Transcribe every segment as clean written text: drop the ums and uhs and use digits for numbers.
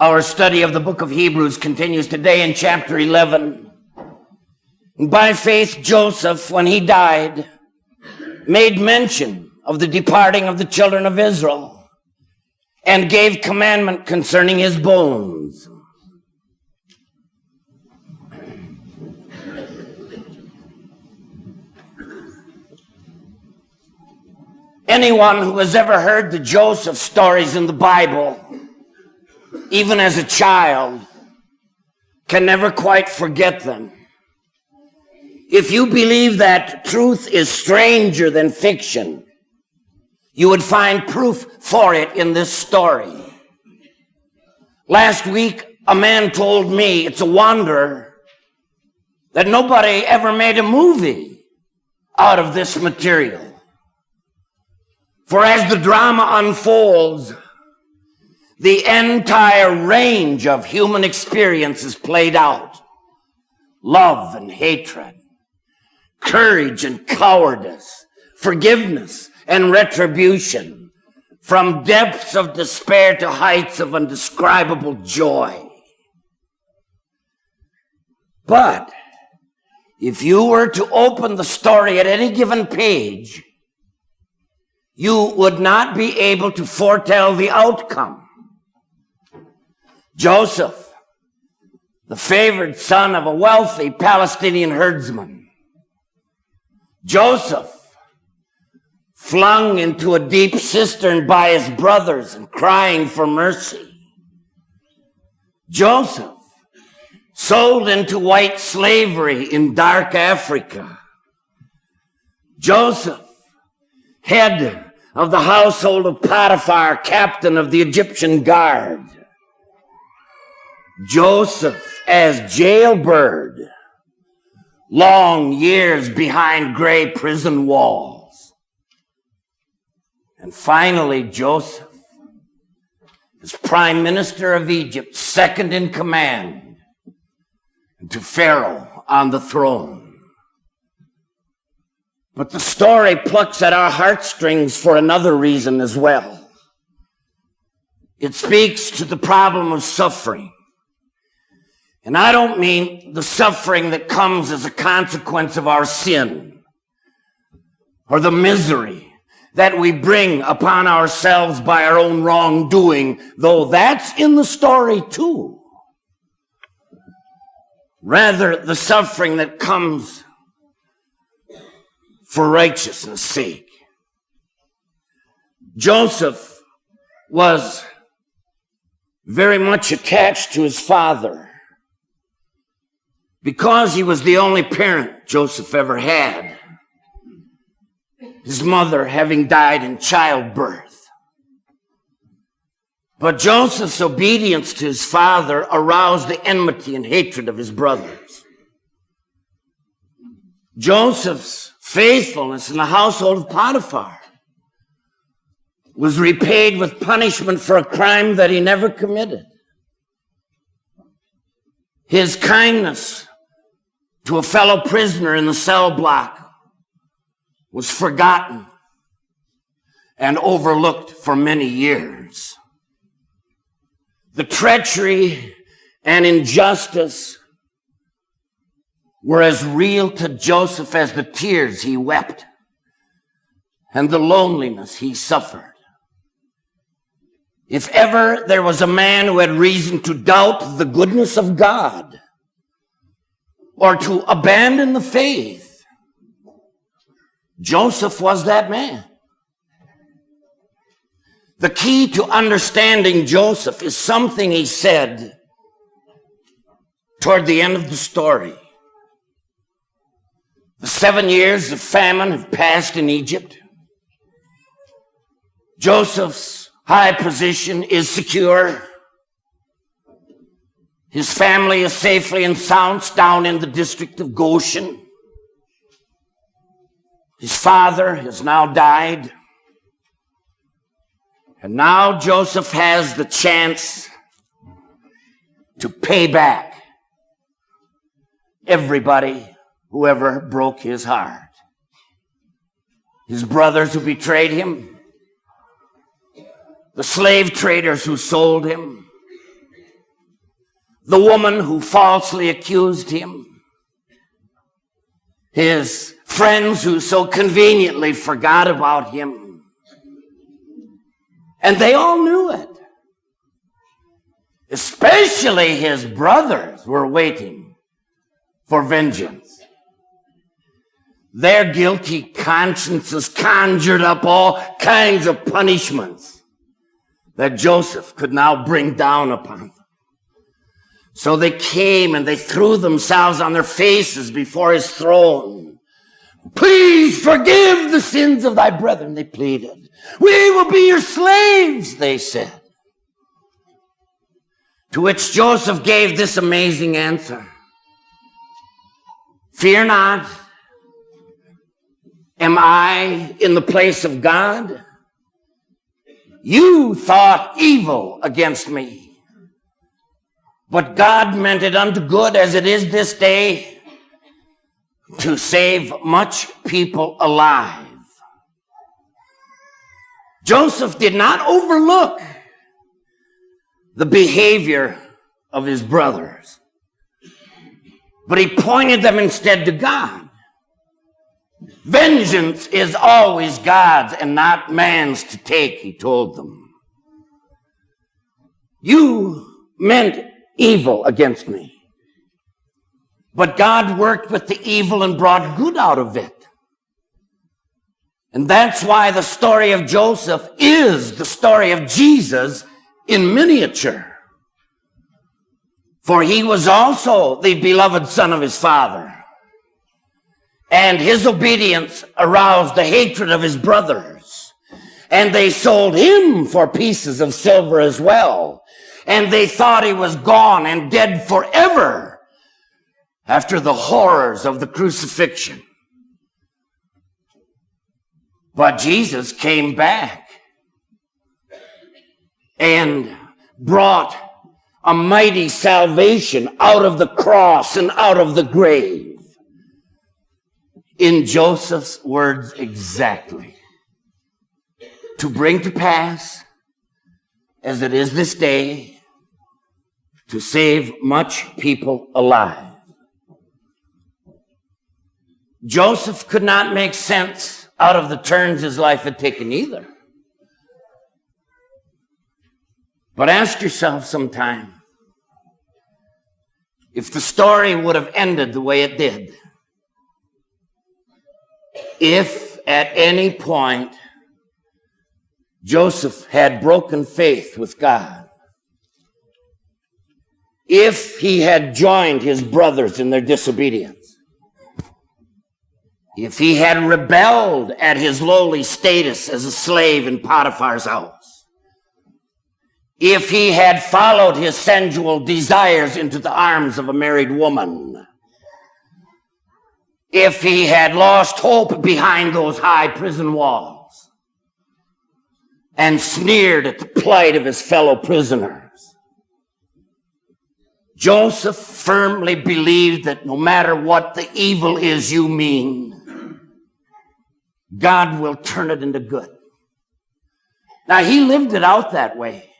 Our study of the book of Hebrews continues today in chapter 11. By faith, Joseph, when he died, made mention of the departing of the children of Israel and gave commandment concerning his bones. Anyone who has ever heard the Joseph stories in the Bible, even as a child, can never quite forget them. If you believe that truth is stranger than fiction, you would find proof for it in this story. Last week, a man told me it's a wonder that nobody ever made a movie out of this material. For as the drama unfolds, the entire range of human experience is played out. Love and hatred, courage and cowardice, forgiveness and retribution, from depths of despair to heights of indescribable joy. But if you were to open the story at any given page, you would not be able to foretell the outcome. Joseph, the favored son of a wealthy Palestinian herdsman. Joseph, flung into a deep cistern by his brothers and crying for mercy. Joseph, sold into white slavery in dark Africa. Joseph, head of the household of Potiphar, captain of the Egyptian guard. Joseph as jailbird, long years behind gray prison walls. And finally, Joseph as prime minister of Egypt, second in command to Pharaoh on the throne. But the story plucks at our heartstrings for another reason as well. It speaks to the problem of suffering. And I don't mean the suffering that comes as a consequence of our sin, or the misery that we bring upon ourselves by our own wrongdoing, though that's in the story too. Rather, the suffering that comes for righteousness' sake. Joseph was very much attached to his father, because he was the only parent Joseph ever had, his mother having died in childbirth. But Joseph's obedience to his father aroused the enmity and hatred of his brothers. Joseph's faithfulness in the household of Potiphar was repaid with punishment for a crime that he never committed. His kindness to a fellow prisoner in the cell block was forgotten and overlooked for many years. The treachery and injustice were as real to Joseph as the tears he wept and the loneliness he suffered. If ever there was a man who had reason to doubt the goodness of God or to abandon the faith, Joseph was that man. The key to understanding Joseph is something he said toward the end of the story. The 7 years of famine have passed in Egypt. Joseph's high position is secure. His family is safely ensconced down in the district of Goshen. His father has now died. And now Joseph has the chance to pay back everybody who ever broke his heart. His brothers who betrayed him, the slave traders who sold him, the woman who falsely accused him, his friends who so conveniently forgot about him. And they all knew it. Especially his brothers were waiting for vengeance. Their guilty consciences conjured up all kinds of punishments that Joseph could now bring down upon them. So they came and they threw themselves on their faces before his throne. Please forgive the sins of thy brethren, they pleaded. We will be your slaves, they said. To which Joseph gave this amazing answer. Fear not. Am I in the place of God? You thought evil against me, but God meant it unto good, as it is this day, to save much people alive. Joseph did not overlook the behavior of his brothers, but he pointed them instead to God. Vengeance is always God's and not man's to take, he told them. You meant evil against me, but God worked with the evil and brought good out of it. And that's why the story of Joseph is the story of Jesus in miniature. For he was also the beloved son of his father. And his obedience aroused the hatred of his brothers. And they sold him for pieces of silver as well. And they thought he was gone and dead forever after the horrors of the crucifixion. But Jesus came back and brought a mighty salvation out of the cross and out of the grave. In Joseph's words exactly. To bring to pass, as it is this day, to save much people alive. Joseph could not make sense out of the turns his life had taken either. But ask yourself sometime, if the story would have ended the way it did, if at any point Joseph had broken faith with God, if he had joined his brothers in their disobedience, if he had rebelled at his lowly status as a slave in Potiphar's house, if he had followed his sensual desires into the arms of a married woman, if he had lost hope behind those high prison walls and sneered at the plight of his fellow prisoners, Joseph firmly believed that no matter what the evil is you mean, God will turn it into good. Now, he lived it out that way,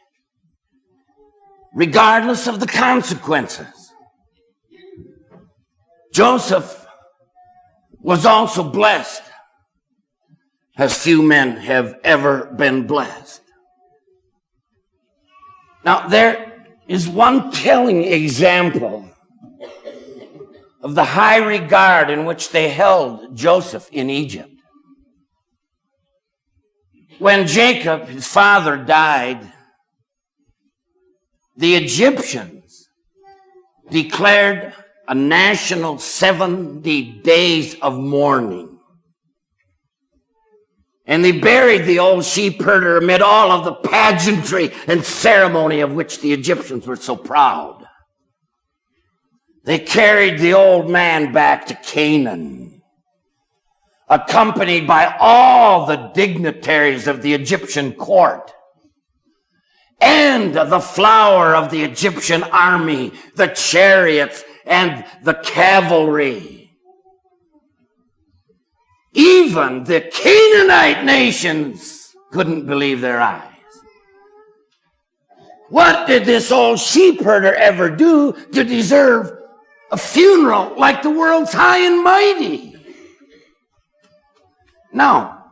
regardless of the consequences. Joseph was also blessed, as few men have ever been blessed. Now, there is one telling example of the high regard in which they held Joseph in Egypt. When Jacob, his father, died, the Egyptians declared a national 70 days of mourning. And they buried the old sheep herder amid all of the pageantry and ceremony of which the Egyptians were so proud. They carried the old man back to Canaan, accompanied by all the dignitaries of the Egyptian court and the flower of the Egyptian army, the chariots and the cavalry. Even the Canaanite nations couldn't believe their eyes. What did this old sheep herder ever do to deserve a funeral like the world's high and mighty? Now,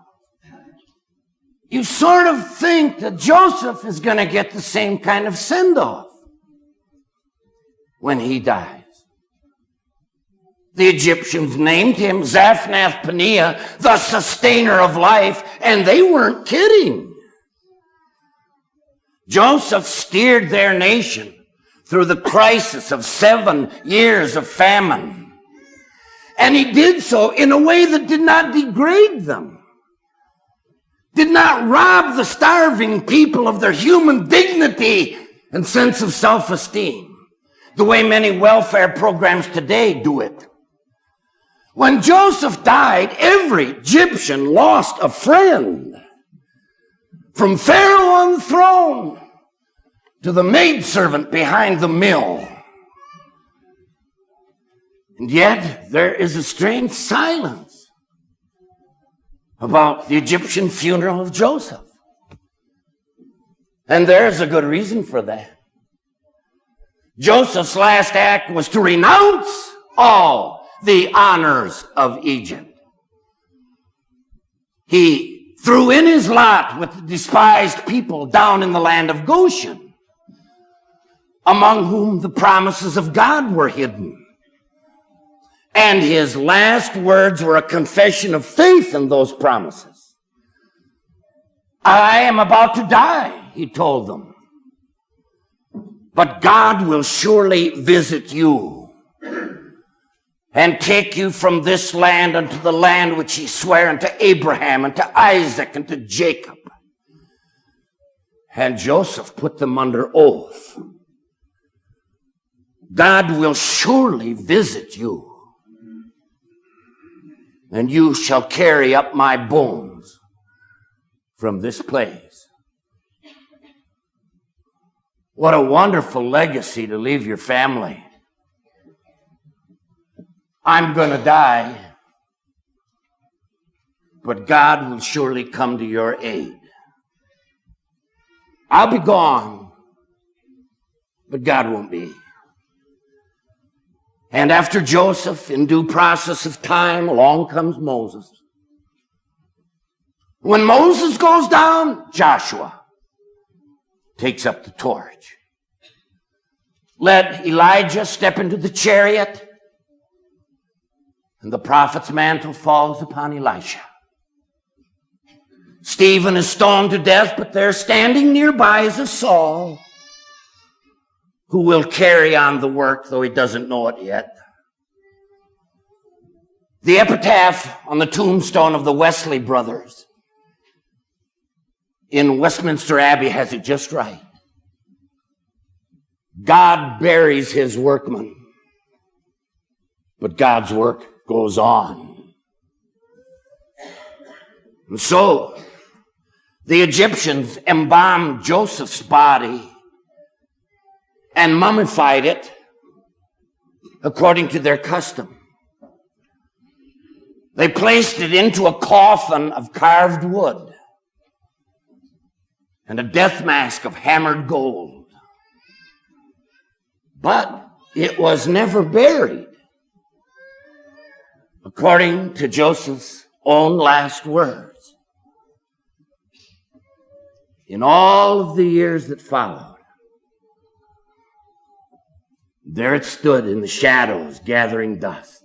you sort of think that Joseph is going to get the same kind of send-off when he dies. The Egyptians named him Zaphnath-Paneah, the sustainer of life, and they weren't kidding. Joseph steered their nation through the crisis of 7 years of famine. And he did so in a way that did not degrade them, did not rob the starving people of their human dignity and sense of self-esteem, the way many welfare programs today do it. When Joseph died, every Egyptian lost a friend. From Pharaoh on the throne to the maidservant behind the mill. And yet, there is a strange silence about the Egyptian funeral of Joseph. And there's a good reason for that. Joseph's last act was to renounce all the honors of Egypt. He threw in his lot with the despised people down in the land of Goshen, among whom the promises of God were hidden. And his last words were a confession of faith in those promises. I am about to die, he told them. But God will surely visit you and take you from this land unto the land which he sware unto Abraham and to Isaac and to Jacob. And Joseph put them under oath. God will surely visit you, and you shall carry up my bones from this place. What a wonderful legacy to leave your family. I'm going to die, but God will surely come to your aid. I'll be gone, but God won't be. And after Joseph, in due process of time, along comes Moses. When Moses goes down, Joshua takes up the torch. Let Elijah step into the chariot, and the prophet's mantle falls upon Elisha. Stephen is stoned to death, but there standing nearby is a Saul who will carry on the work, though he doesn't know it yet. The epitaph on the tombstone of the Wesley brothers in Westminster Abbey has it just right. God buries his workmen, but God's work goes on. And so, the Egyptians embalmed Joseph's body and mummified it according to their custom. They placed it into a coffin of carved wood and a death mask of hammered gold. But it was never buried, according to Joseph's own last words. In all of the years that followed, there it stood in the shadows, gathering dust.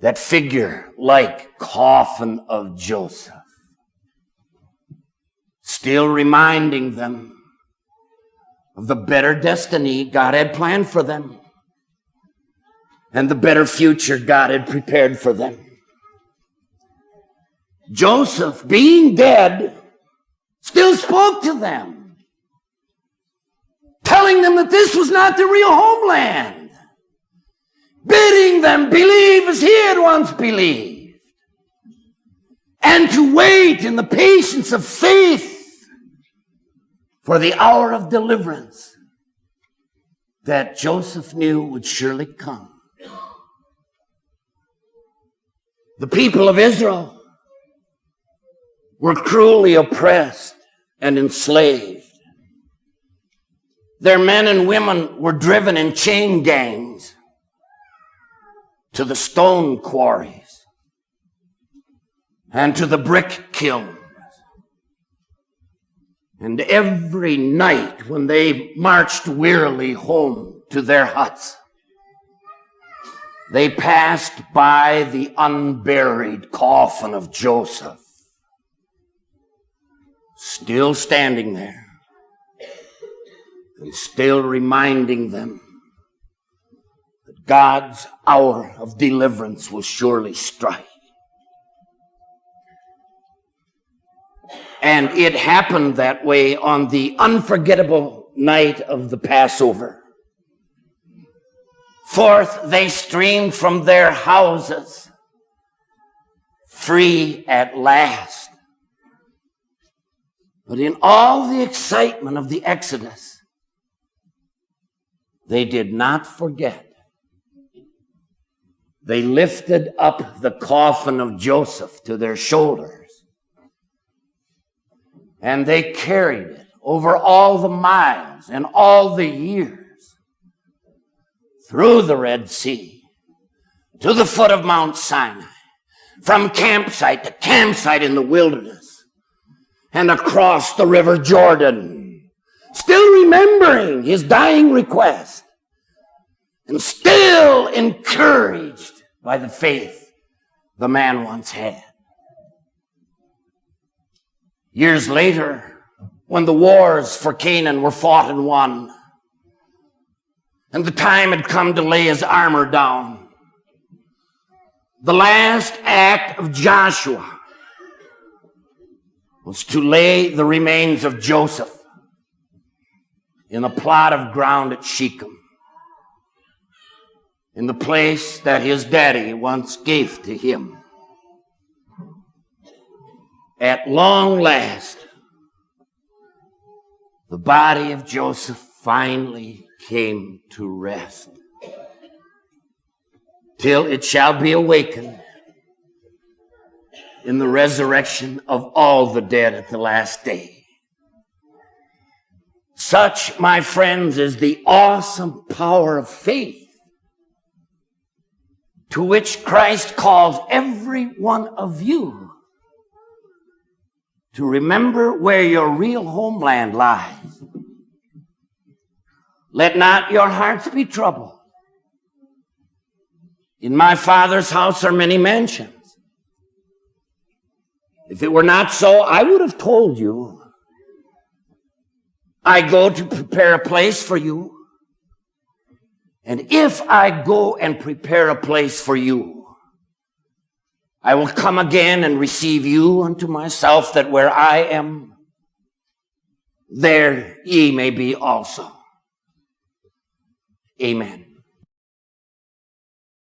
That figure-like coffin of Joseph, still reminding them of the better destiny God had planned for them and the better future God had prepared for them. Joseph, being dead, still spoke to them, telling them that this was not the real homeland, bidding them believe as he had once believed, and to wait in the patience of faith for the hour of deliverance that Joseph knew would surely come. The people of Israel were cruelly oppressed and enslaved. Their men and women were driven in chain gangs to the stone quarries and to the brick kilns. And every night when they marched wearily home to their huts, they passed by the unburied coffin of Joseph, still standing there and still reminding them that God's hour of deliverance will surely strike. And it happened that way on the unforgettable night of the Passover. Forth they streamed from their houses, free at last. But in all the excitement of the Exodus, they did not forget. They lifted up the coffin of Joseph to their shoulders, and they carried it over all the miles and all the years, through the Red Sea, to the foot of Mount Sinai, from campsite to campsite in the wilderness, and across the river Jordan, still remembering his dying request, and still encouraged by the faith the man once had. Years later, when the wars for Canaan were fought and won, and the time had come to lay his armor down, the last act of Joshua was to lay the remains of Joseph in a plot of ground at Shechem, in the place that his daddy once gave to him. At long last, the body of Joseph finally came to rest, till it shall be awakened in the resurrection of all the dead at the last day. Such, my friends, is the awesome power of faith to which Christ calls every one of you to remember where your real homeland lies. Let not your hearts be troubled. In my Father's house are many mansions. If it were not so, I would have told you. I go to prepare a place for you. And if I go and prepare a place for you, I will come again and receive you unto myself, that where I am, there ye may be also. Amen.